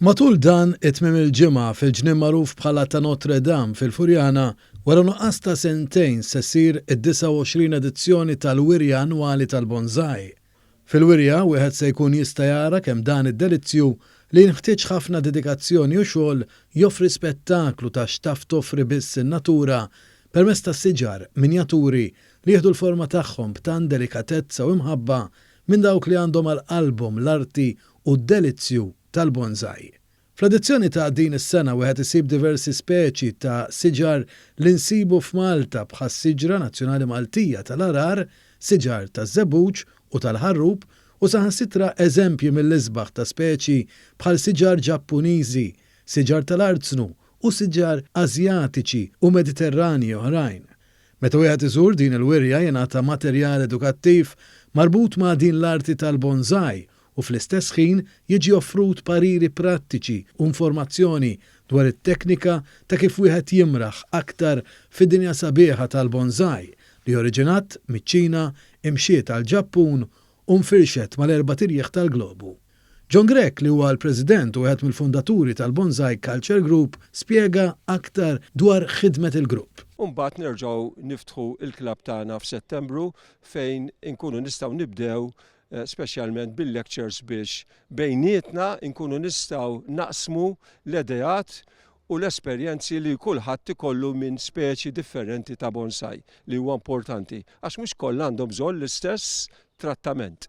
Matul dan it-tmiem il-ġimgħa fil-ġnien magħruf bħala ta' Notre Dame fil-Furjana wara nuqqas ta' sentejn se ssir id-29 edizzjoni tal-wirja annwali tal-bonsai. Fil-wirja wieħed se jkun jista' jara kemm dan id-delizzju li jinħtieġ ħafna dedikazzjoni u xogħol joffri spettaklu ta' x'taf toffri biss in-natura permezz ta' siġar minjaturi li jieħdu l-forma tagħhom b'tant delikatezza u imħabba minn dawk li għandhom għall-qalbhom l-arti u d-delizzju tal-bonsai. Fl-edizzjoni ta' din is-sena wieħed isib diversi speċi ta' siġar li nsibu f'Malta bħas siġra nazzjonali Maltija tal-arar, siġar taż-żebbuġ u tal-ħarrub u saħansitra eżempji mill-isbaħ ta' speċi bħal siġar Ġappuniżi, siġar tal-artznu u siġar Asjatiċi u Mediterranji oħrajn. Meta wieħed iżur din il-wirja jingħata materjal edukattiv marbut ma' din l-arti tal-bonsai u fl-istess ħin jiġi offrut pariri prattiċi u informazzjoni dwar it-teknika ta' kif wieħed jimraħ aktar fid-dinja sabiħa tal-bonsai li oriġinat miċ-Ċina, imxiet għall-Ġappun u mfirxet mal-erba' tirjieħ tal-globu. John Grech li huwa l-President u wieħed mill-fundaturi tal-Bonsai Culture Group spjega aktar dwar ħidmet il-grupp. Mbagħad nerġgħu niftħu l-klabb tagħna f'Settembru fejn inkunu nistgħu nibdew speċjalment bil-lectures biex bejnietna inkunu nistgħu naqsmu l-idejat u l-esperjenzi li kulħadd ikollu minn speċi differenti ta' bonsai li huwa importanti għax mhux kollha għandhom bżonn l-istess trattament.